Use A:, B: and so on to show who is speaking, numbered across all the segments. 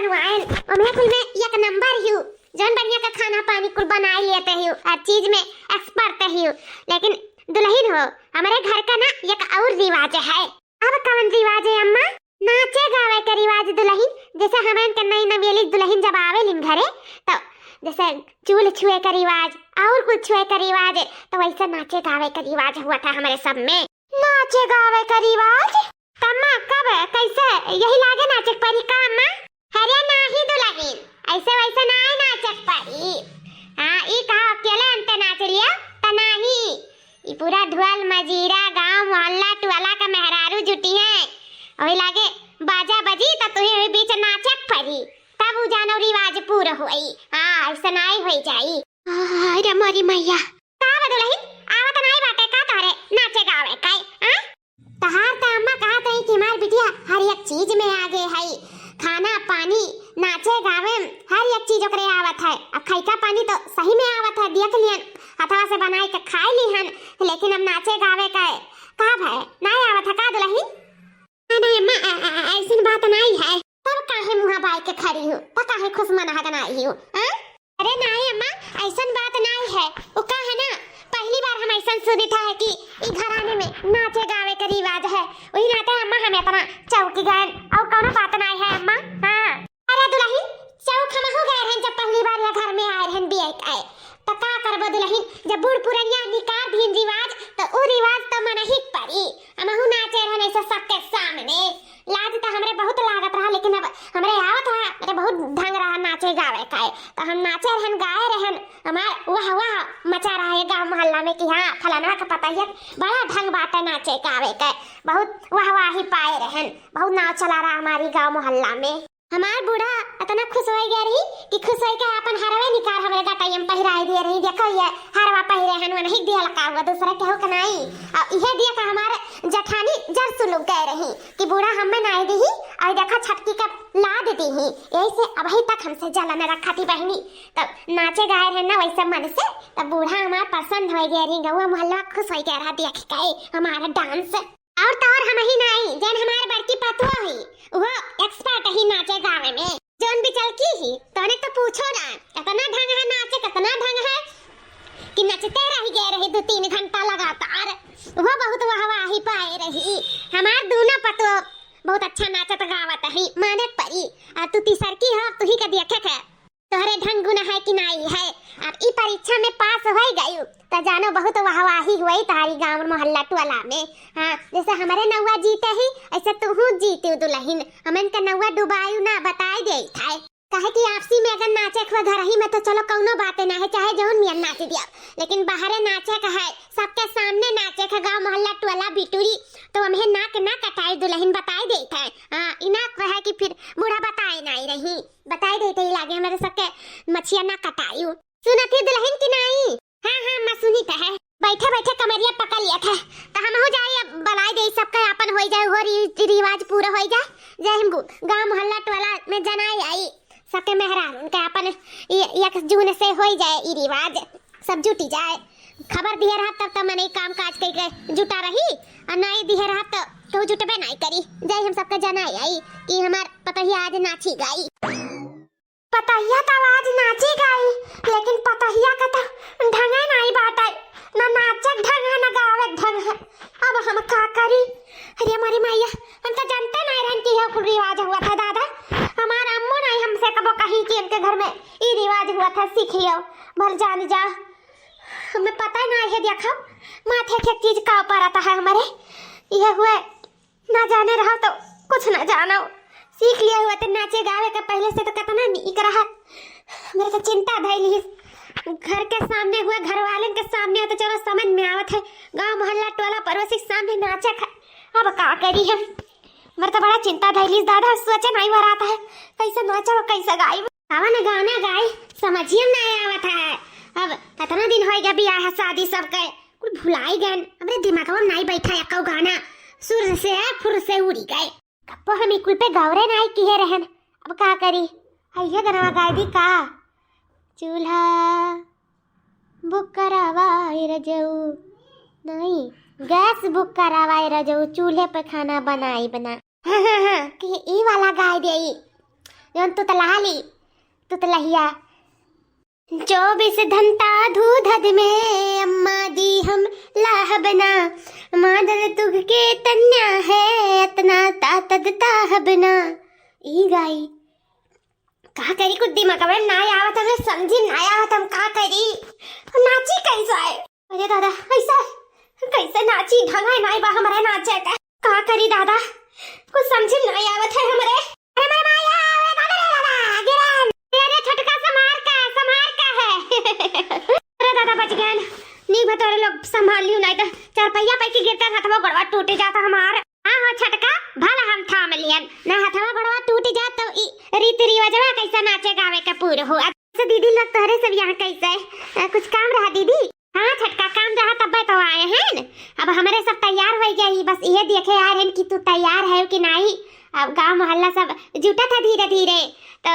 A: बनवाए और मैं कुल में एक नंबर हूँ, जौन बढ़िया का खाना पानी कुल बना लेते हूँ, हर चीज में एक्सपर्ट हूँ। लेकिन दुल्हन हो, हमारे घर का ना एक और रिवाज है। अब कौन रिवाज है अम्मा? नाचे गावे का रिवाज दुल्हन। जैसे हमारे के नई नवेली दुल्हन जब आवेलिन घरे तो जैसे चूल छुए का रिवाज और कुछ छुए का रिवाज है, तो वैसे नाचे गावे का रिवाज हुआ था हमारे सब में। नाचे गावे का रिवाज अम्मा कब कैसे यही लागे नाचे परी का अम्मा? अरे नहीं दुल्हन, ऐसे वैसे ना नाचे परी। हाँ ई कहा अकेले अंते नाच लिया तो नहीं, ई पूरा ढोल मजीरा गांव मोहल्ला टोला का मेहरारू जुटी है, वही लागे बाजा बजी तो तुहे बीच नाचे परी, तब उ जानो रिवाज पूरा होई। हां ऐसा नहीं होई जाई। अरे मोरी मैया का दुल्हन आवत नहीं बाटे का तारे नाचे गावे काई? हां तहार त अम्मा कहत है कि हमार बिटिया हर एक चीज में आगे है, खाना पानी नाचे गावे हर एक चीज ओकरे आवत है। अब खैका पानी तो सही में आवत है, देख लियन हथवा से बनाई के खाई लीहन, लेकिन अब नाचे गावे का है नहीं आवत है का दुल्हन? नहीं अम्मा ऐसी बात नहीं है। तब काहे मुंह बाई के खड़ी हूँ, तो काहे खुश मना बनाई हूँ? अरे नहीं अम्मा ऐसा बात नहीं है, वो का है ना पहली बार हम ऐसा सुनी था है कि इस घराने में नाचे गावे का रिवाज है, वही नाते अम्मा हमें अपना चौकी गए और कौन बात नहीं है अम्मा। हाँ अरे दुल्हन चौक हम हो गए हैं जब पहली बार ये घर में आए हैं बिया आए तो का करबो दुल्हन, जब बूढ़ पुरनिया निकाल दिन रिवाज तो वो रिवाज तो मन ही पड़ी। हमहु नाचे रहने से सबके सामने लाज तो हमरे बहुत लागत रहा, लेकिन अब हमरे आवत रहा, मेरे बहुत ढंग रहा नाचे गावे का, तो हम नाचे रहन गाए रहन, हमार वाह वाह मचा रहा है गांव मोहल्ला में कि हाँ फलाना का पता है बड़ा ढंग बात है नाचे गावे का, बहुत वाह वाह ही पाए रहन, बहुत नाव चला रहा हमारी गांव मोहल्ला में। हमार बूढ़ा इतना खुश हो गया रही कि खुश हो के अपन हरवे निकाल हमरे गटाई में पहिराई दे रही, देखो ये हरवा पहिरे हन नहीं दिया लगा हुआ दूसरा केहू के नहीं, अब इहे दिया का हमारे जठानी जर सुलूक गए रही कि बूढ़ा हमें नहीं दी और देखा छटकी का ला देती ही, यही से अभी तक हमसे जलन रखा थी बहनी। तब नाचे गाए रहे ना वैसे मन से, तब बूढ़ा हमारा पसंद हो गया रही, गौवा मोहल्ला खुश हो गया रहा देख के हमारा डांस। और तो और हम ही नहीं जन हमारे बड़की पतुआ हुई वो एक्सपर्ट ही नाचे गावे में, जोन भी चल की ही तोने तो पूछो ना कितना ढंग है नाचे, कितना ढंग है कि नचते रह गए रही 2-3 घंटा लगातार, वो बहुत वाह ही पाए रही। हमार दोनों पतुआ बहुत अच्छा नाचत गावत है, माने परी और तू तीसर की हो तू ही का देखे के तोहरे ढंग गुण है कि नहीं है। अब ई परीक्षा में पास हो गई तो जानो बहुत वाहवाही हुई तारी गांव मोहल्ला टोला में। हाँ जैसे हमारे नौवा जीते ही ऐसे तू जीती दुल्हन, हमन के नौवा डुबायू ना बताई दे था कहे कि आपसी में अगर नाचे खवा घर ही में तो चलो कौनो बातें ना है, चाहे जौन मियन नाच दिया, लेकिन बाहरे नाचे का है सबके सामने नाचे का गांव मोहल्ला टोला बिटूरी तो हमें नाक ना कटाई दुल्हन बताई देता है। हाँ इना कहे कि फिर बूढ़ा बताए नहीं रही, बताई देते ही लागे हमारे सबके मछिया ना कटाई सुनती दुल्हन की नहीं। हाँ हाँ मैं सुनी तो है, बैठे बैठे कमरिया पकड़ लिया था तो हम हो जाए बलाई दे सबका अपन हो जाए, वो रिवाज पूरा हो जाए, जय हम गांव मोहल्ला टोला में जनाई आई सबके मेहरान उनके अपन 1 जून से हो जाए ई रिवाज, सब जुटी जाए। खबर दिए रहा तब तो मैंने काम काज करके जुटा रही और नहीं दिए रहा तो क्यों जुटबे नहीं करी, जय हम सबका जनाई आई कि हमार पतहिया आज नाची गई। पतहिया तो आज नाची गई लेकिन पतहिया का तो ढंग नहीं बात है, ना नाचे ढंग है ना गावे ढंग है, अब हम का करी? अरे हमारी मैया हम तो जानते नहीं रहन कि यह रिवाज हुआ था दादा, हमारा अम्मू नहीं हमसे कबो कहीं कि इनके घर में ये रिवाज हुआ था, सीखियो भल जान जा, हमें पता नहीं है। देखो माथे के चीज का ऊपर आता है हमारे, यह हुआ ना जाने रहा तो कुछ ना जानो, सीख लिया हुआ तो नाचे गावे का पहले से तो कितना नीक रहा, मेरे तो चिंता धैली घर के सामने हुआ घर वाले के सामने तो चलो समझ में आवत है, गांव मोहल्ला टोला पड़ोसी सामने नाचे है, अब का करी हम? मेरे तो बड़ा चिंता धैली दादा, सोचे नहीं हो रहा है कैसे नाचा कैसे गाई, आवा ना गाना गाई समझिए नहीं आवत है। अब इतना दिन हो गया बियाह शादी सब के कुछ भुलाई गए, हमरे दिमाग में नहीं बैठा एको गाना, सुर से फुर से उड़ी गए, कप्पो हम इकुल पे गौरे नहीं किए रहन, अब का करी? हइया गनवा गाय दी का चूल्हा बुक करावाए रजऊ, नहीं गैस बुक करावाए रजऊ, चूल्हे पे खाना बनाई बना। हाँ कि ई वाला गाय दे, योन तुतलाली तुतलहिया 24 घंटा दूध में अम्मा दी हम लाह बना मादर तुग के तन्या है इतना तातद ताह बना ई गाई का करी कुछ दिमाग में ना आवत हमें समझी ना आवत हम का करी नाची कैसा है अरे दादा ऐसा कैसे नाची ढंगा नहीं बा हमारे नाचे का करी दादा कुछ समझी नहीं आवत है हमारे अरे माया दादा गिरन तेरे छटका समार का है अरे दादा बच गए नहीं बतौरे लोग संभाल लियो नहीं तो चारपहिया पे की गिरता था वो गड़वा टूट जाता हमार हां छटका भला हम थाम लियन ना हथवा गड़वा टूट जात तो रीति रिवाजवा कैसा नाचे गावे का पूरा हो अच्छा दीदी लोग तोहरे सब यहाँ कैसे कुछ काम रहा दीदी हाँ छटका काम रहा तब तो आए हैं अब हमारे सब तैयार हो गई बस ये देखे आ रहे कि तू तैयार है कि नहीं अब गांव मोहल्ला सब जुटा था धीरे धीरे तो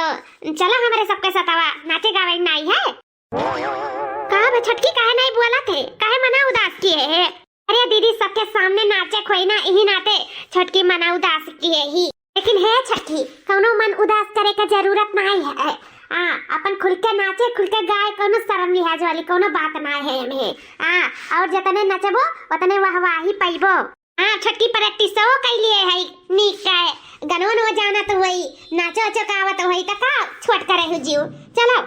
A: चलो हमारे सबके सतावा नाचे गावे नहीं है कहा छटकी काहे नहीं बोला थे काहे मना उदास किए है अरे दीदी सबके सामने नाचे खोई ना यही नाते छटकी मना उदास किए ही लेकिन है छटकी कौनो मन उदास करे का जरूरत नहीं है अपन खुल के नाचे खुल के गाए कोनो शर्म लिहाज वाली कोनो बात ना है हमें और जतने नचबो उतने वाहवाही पाइबो छटकी प्रैक्टिस हो कैलिए है नीक है गनवन हो जाना तो वही नाचो अच्छो कावत वही तक छोट करे हो जीव चलो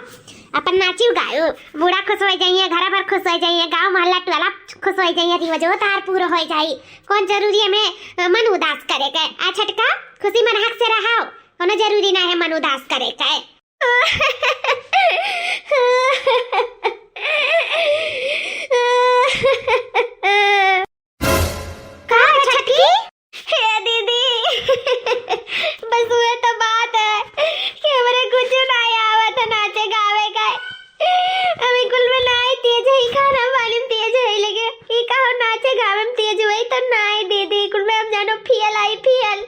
A: अपन नाचियो गायो बूढ़ा खुश हो जाइए घर भर खुश हो जाइए गांव मोहल्ला टोला खुश हो जाइए रिवाजो तार पूरा हो जाई कौन जरूरी है मैं मन उदास करे के आ छटका खुशी मन हक से रहो कोनो जरूरी ना है मन उदास करे के दीदी बस वो तो बात है कि हमारे कुछ नहीं आवत नाचे गावे का हमें कुल में नहीं तेज है खाना वाली में तेज है लेके ये कहो नाचे गावे में तेज हुई तो नहीं दीदी कुल में हम जानो फियल आई फियल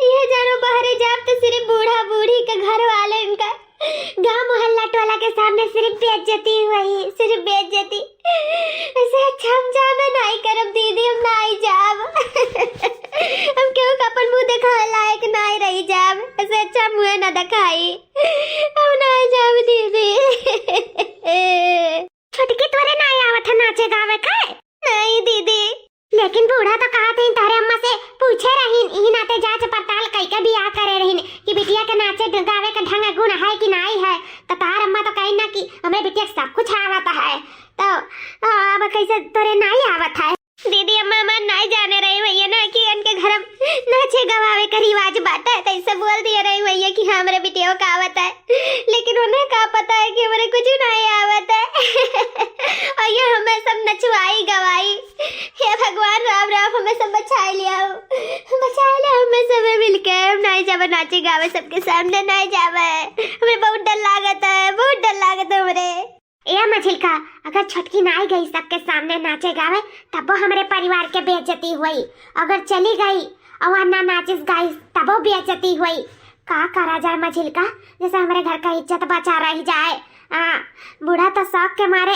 A: ये जानो बाहर जाब तो सिर्फ बूढ़ा बूढ़ी का घर वाले इनका गांव मोहल्ला टोला के सामने सिर्फ बेइज्जती हुई सिर्फ बेइज्जती ऐसे अच्छा हम जाबे नहीं करब दीदी हम नहीं जाब हम क्यों अपन मुंह दिखा लायक नहीं रही जाब ऐसे अच्छा मुंह ना दिखाई हम नहीं जाब दीदी छटकी तोरे नहीं आवत नाचे गावे का नहीं दीदी लेकिन बूढ़ा तो कहा थे तारे अम्मा से पूछे रहीन ई नाते जांच पड़ताल कई के बियाह करे रहीन कि बिटिया के नाचे गावे का ढंग गुण है कि नहीं है तो तार अम्मा तो कही ना कि हमें बिटिया सब कुछ आवत है तो अब कैसे तोरे नहीं आवत है दीदी अम्मा मन नहीं जाने रही भैया ना कि उनके घर नाचे गवावे का रिवाज बात है तो इससे बोल दिया रही भैया कि हाँ हमारे बिटिया का आवत है लेकिन उन्हें क्या पता है कि हमारे कुछ नहीं आवत है और ये हमें सब नचवाई गवाई हे भगवान राम राम हमें सब बचा लिया हमें सब मिलके हम नहीं जावे नाचे गावे सबके सामने नहीं जावे हमें बहुत डर लागत है हमारे ए मछिलका अगर छटकी नहीं गई सबके सामने नाचे गावे तब हमारे परिवार के बेइज्जती हुई अगर चली गई और ना नाचिस गाई तब बेइज्जती हुई का करा जाए मछिलका जैसे हमारे घर का इज्जत बचा रही जाए बूढ़ा तो शौक के मारे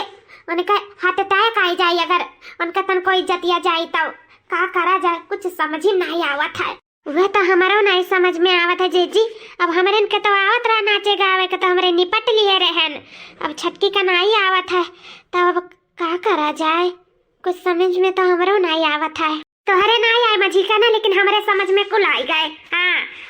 A: उनका हार्ट अटैक आई जाए अगर उनका तन को इज्जत दिया जाए तब का करा जाए कुछ समझ ही नहीं आवत है वह तो हमारा नहीं समझ में आवत है जीजी अब हमारे इनके तो आवत रहा नाचे गावे के तो हमारे निपट लिए रहन अब छटकी का नहीं आवत है तब अब क्या करा जाए कुछ समझ में तो हमारा नहीं आवत है तोहरे नहीं आए मझी का ना लेकिन हमारे समझ में कुल आई गए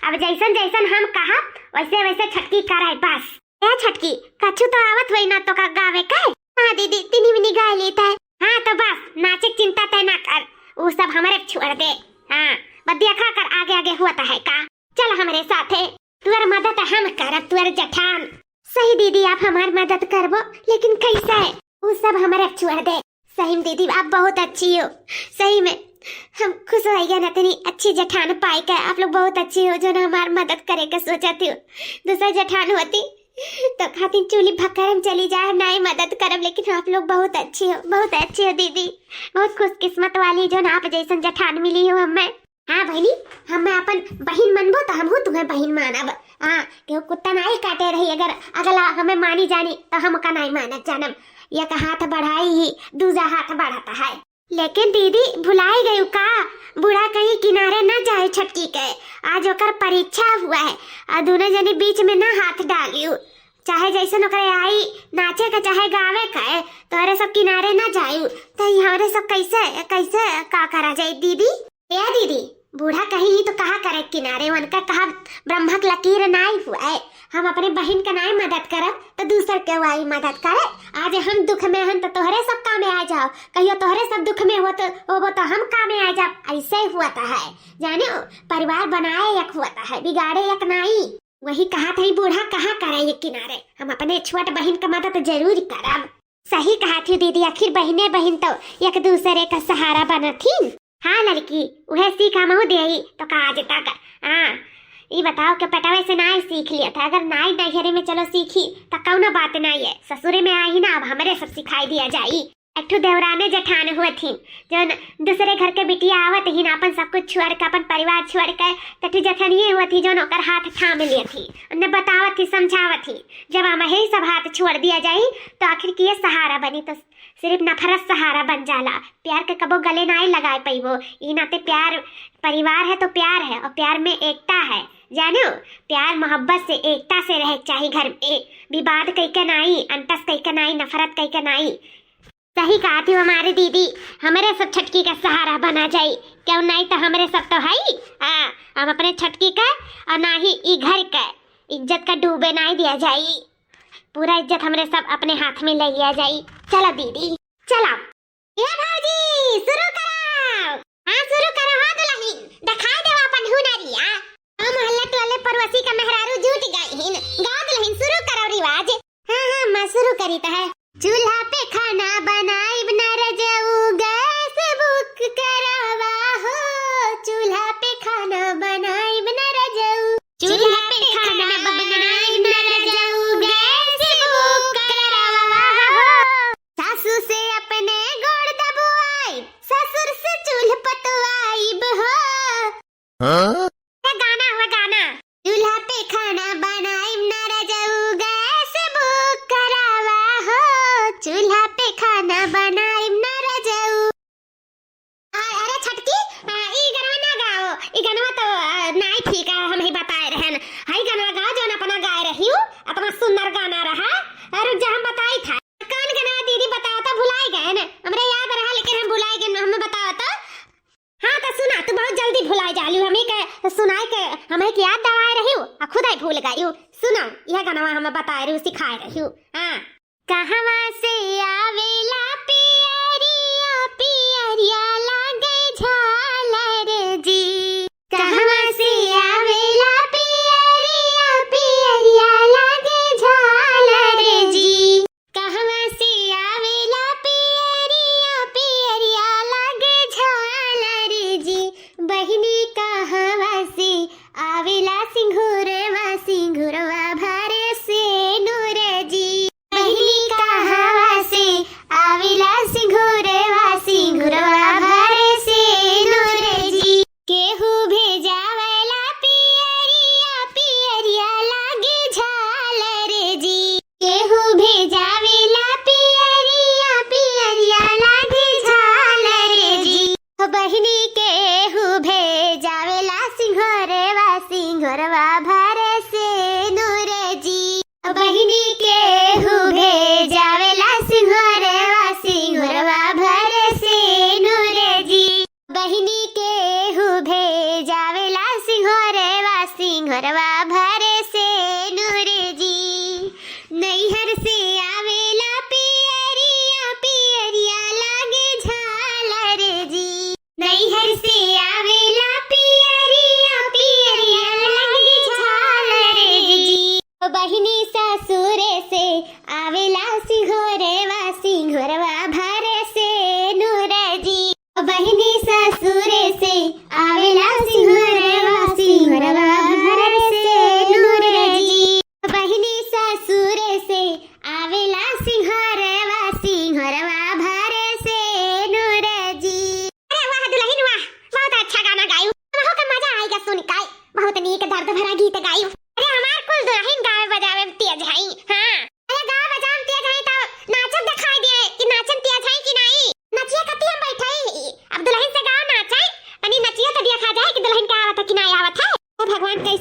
A: अब जैसन जैसन हम कहा वैसे वैसे छटकी कराए बस ए छटकी कछु तो आवत वही ना तो का गावे का हाँ दीदी तिनी मिनी गा लेता है हाँ तो बस नाचे चिंता तय ना कर वो सब हमारे छोड़ दे बदिया खा कर आगे आगे हुआ है का चल हमारे साथ है तुअर मदद हम करब तुअर जठान सही दीदी आप हमारी मदद करबो लेकिन कैसे है वो सब हमारे छोड़ दे सही में दीदी आप बहुत अच्छी हो सही में हम खुश हो गए ना इतनी अच्छी जठान पाई के आप लोग बहुत अच्छी हो जो ना हमारी मदद करे के सोचती हो दूसरा जठान होती तो खातिर चूली भक्कर चली जाए नहीं मदद करब लेकिन आप लोग बहुत अच्छी हो दीदी बहुत खुशकिस्मत वाली जो ना आप जैसन जठान मिली हो हमें हाँ बहनी हम अपन बहन मनबो तो हम तुम्हें बहन मानब क्यों कुत्ता नहीं काटे रही अगर अगला हमें मानी जानी तो हम का नहीं मानत जानब एक हाथ बढ़ाई ही दूसरा हाथ बढ़ाता है लेकिन दीदी भुलाई गई का, बूढ़ा कहीं किनारे न जाए छटकी के। आज ओकर परीक्षा हुआ है और दोनों जनी बीच में ना हाथ डालियो। चाहे जैसे नौकरे आई नाचे का चाहे गावे का, तोरे सब किनारे ना जायू तो हमारे सब कैसे कैसे का करा जाए दीदी। या दीदी बूढ़ा कहीं तो कहा करे किनारे, उनका कहा ब्रह्मक लकीर नाई हुआ है। हम अपने बहन का नाई मदद करब तो दूसर के वाई मदद करे। आज हम दुख में हन तो तोहरे सब काम में आ जाओ, कहियो तोहरे सब दुख में हो तो हम काम में आ जाओ। ऐसे हुआ है जाने, परिवार बनाए एक हुआ है बिगाड़े एक नाई। वही कहा था बूढ़ा कहाँ करे ये किनारे, हम अपने छोट बहन का मदद जरूर करब। सही कहा थी दीदी, आखिर बहने बहन तो एक दूसरे का सहारा बना थी। हाँ लड़की वह सीख हम दे तो का आज तक। हाँ ये बताओ कि पटावे से नाई सीख लिया था, अगर नाई नैहरे में चलो सीखी तो कौन बात नहीं है, ससुरे में आई ना अब हमारे सब सिखाई दिया जाई। एक ठो देवराने जेठान हुए थी जो दूसरे घर के बिटिया आवत ही ना, अपन सब कुछ छोड़ के अपन परिवार छोड़ के तठी जेठनिए हुआ थी जो नौकर हाथ थाम लिए थी, उन्हें बतावत थी समझावत थी। जब हम ही सब हाथ छोड़ दिया जाई तो आखिर किए सहारा बनी, तो सिर्फ नफरत सहारा बन जाला। प्यार के कबो गले ना लगाए पैबो। ई नाते प्यार परिवार है तो प्यार है, और प्यार में एकता है जानो। प्यार मोहब्बत से एकता से रहे चाहिए घर में, विवाद कई के नाई, अंटस कई के नाई, नफरत कई के नाई। सही कहा थी हमारी दीदी, हमारे सब छटकी का सहारा बना जाई, क्यों नहीं तो हमारे सब तो है ही। हम अपने छटकी का और ना ही ई घर का इज्जत का डूबे नहीं दिया जाई, पूरा इज्जत हमारे सब अपने हाथ में ले लिया जाई। चलो दीदी चलो। ये भाजी शुरू करो। हाँ शुरू करो हो दुल्हन, दिखाई दे अपन हुनरिया। हम मोहल्ला टोले पड़ोसी का मेहरारू जुट गए हिन, गाओ दुल्हन शुरू करो रिवाज। हाँ मैं शुरू करी तो है। चूल्हा पे खाना बनाई न रजऊ, गैस बुक करावा हो। चूल्हा पे खाना बनाई न रजऊ, चूल्हा पे खाना बनाई न रजऊ, गैस बुक करावा हो। सासू से अपने गोड़ दबवाई, ससुर से चूल्ह पतवाई हो। हाँ? गाना हुआ गाना। चूल्हा पे खाना बनाई न रजऊ, गैस बुक करावा हो। चूल्हा पे खाना बनाई न रजऊ। अरे छटकी ई गाना ना गाओ, ई गाना तो नहीं ठीक है, हम ही बताए रहन। हाई गाना गाओ जो अपना गाए रही हूँ, अपना सुंदर गाना रहा। और जो हम बताई था कौन गाना दीदी बताओ तो भुलाई गए न, हमरे याद रहा लेकिन हम भुलाई गए, हमें बताओ तो। हाँ तो सुना तू बहुत जल्दी भुलाई जाली, हमें के सुनाई के हमें की याद दवाए रही हूँ और खुद ही भूल गई हूँ। सुनो यह गाना हमें बताए रही हूँ, सिखाए रही हूँ। हाँ कहवा से आवेला पियरिया पियरिया लागे झालर जी, कहवा से आवेला पियरिया पियरिया लागे झालर जी, कहवा से आवेला पियरिया पियरिया लागे झालर जी। बहिनी कहवा से आवेला सिंघुरवा सिंघुरवा भरे से नूर जी, बहिनी कहवा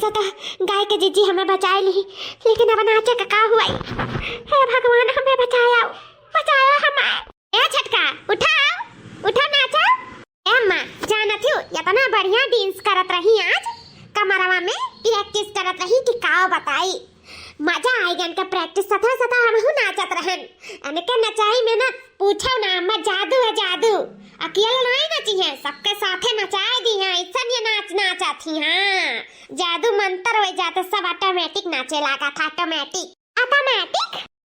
A: कैसा था गाय के जीजी हमें बचा ली, लेकिन अब नाचे का हुआ। हे भगवान हमें बचाया हमारे। ए छटका उठा नाचा। ए अम्मा जानत हूँ इतना बढ़िया डांस करत रही, आज कमरवा में प्रैक्टिस करत रही कि का बताई। मजा आई गन का प्रैक्टिस सता हम नाचत रहन। अनके नचाई में ना पूछो ना अम्मा, जादू है जादू। अकेले नहीं नची है, सबके साथे नचाए दी है। ऐसा ये नाचा थी। हाँ जादू मंत्र हो जाते, सब ऑटोमेटिक नाचे लगा था। ऑटोमेटिक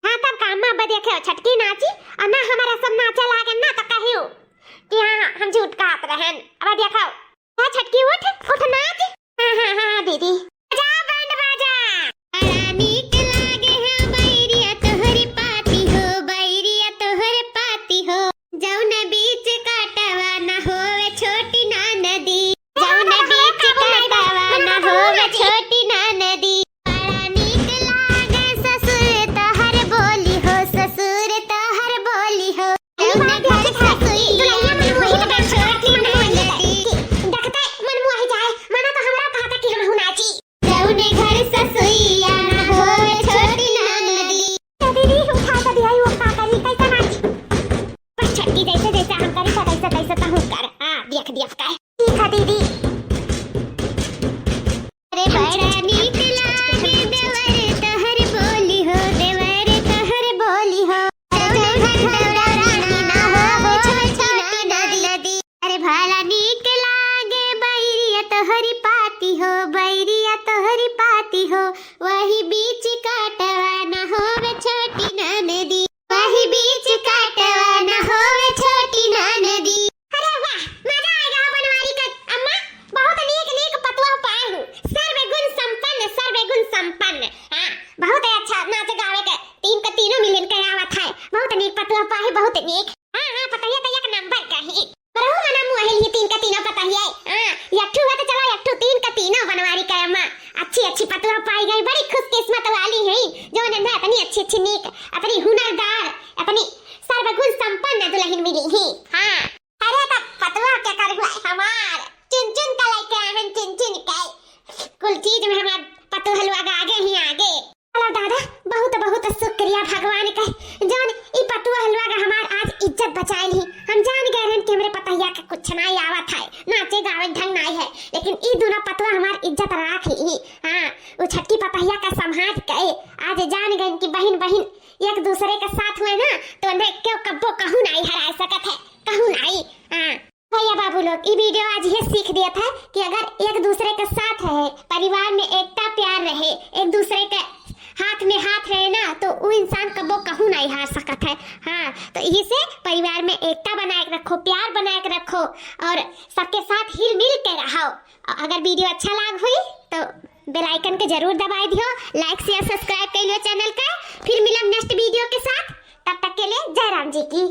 A: हाँ तब काम में अब देखे छटकी नाची और ना हमारा सब नाचे लागे ना तो कहियो कि हाँ हम झूठ कहत रहन। अब देखो है छटकी उठ नाच। हाँ दीदी जा बैंड बाजा। नीक लागे है बैरिया तोहरी पाती हो, बैरिया तोहरे पाती हो। जौन बीच काटवा न होवे छोटी ना नदी, जौन बीच काटवा न होवे छोटी ना नदी। बड़ा नीक लागे ससुर तोहर बोली हो, ससुर तोहर बोली हो। जौन घर ससुई दुल्हनिया मन वही लगा छोटी ना नदी। देखते मन वही जाए, मना तो हमरा कहता कि हम नाची। जौन घर ससुई न होवे छोटी ना नदी। दीदी उठा तो दिया वो काकली कैसा नाच। बस छटकी जैसे हम करी तैसे तो हम कर। देख का ठीक है दीदी। अरे बड़ा नीक लागे देवर तोहर बोली हो, देवर तोहर बोली हो। अरे भला नीक लागे बैरिया तोहरी पाती हो, बैरिया तोहरी पाती हो। वही बीच काटवा न होवे छोटी ना नदी, वही बीच काटवा न होवे छोटी ना नदी। अरे वाह मजा आएगा बनवारी का अम्मा। बहुत नीक पतवा पाए हूँ, सर्वगुण संपन्न। हाँ बहुत अच्छा नाच गावे के तीनों मिलन के आवत है। बहुत नीक पतवा पाए, बहुत नीक। हाँ पता है एक नंबर का ही बरहु मना मुहल ही तीन पता है। यट्ठू है तो चलो यट्ठू तीनों बनवारी का अम्मा। अच्छी पतवा पाई गई, बड़ी खुशकिस्मत वाली है जो नन्हा इतनी अच्छी नीक, इतनी हुनरदार, इतनी सर्वगुण संपन्न दुल्हन मिली ही। हाँ अरे तब पतवा क्या कर हुआ हमार चुन का लेके आवन चुन के कुल चीज में हमार पतवा हलवा आगे ही आगे। हेलो दादा बहुत शुक्रिया भगवान का जान ई पतवा हलवा का हमार आज इज्जत बचाई ही। हम जान गए रहन कि हमरे पतैया के कुछ नहीं आवत है, नाचे गावे ढंग नहीं है, लेकिन ई दोनों पतवा हमार इज्जत राख ही। हाँ वो छटकी पतैया का संभाल के आज जान गए कि बहन एक दूसरे के साथ हुए ना तो उन्हें क्यों कब्बो कहूं नहीं हरा सकत है, कहूं नहीं। भैया बाबू लोग ये वीडियो आज ये सीख दिया था कि अगर एक दूसरे के साथ रहे, परिवार में एकता प्यार रहे, एक दूसरे के हाथ में हाथ रहे ना तो वो इंसान कबो कहूं नहीं हार सकत है। हाँ तो इसे परिवार में एकता बनाए के रखो, प्यार बनाए के रखो और सबके साथ हिल मिल के रहो। अगर वीडियो अच्छा लग हुई तो बेल आइकन के जरूर दबाई दियो, लाइक शेयर सब्सक्राइब कर लियो चैनल का। फिर मिलम नेक्स्ट वीडियो के साथ, तब तक के लिए जय राम जी की।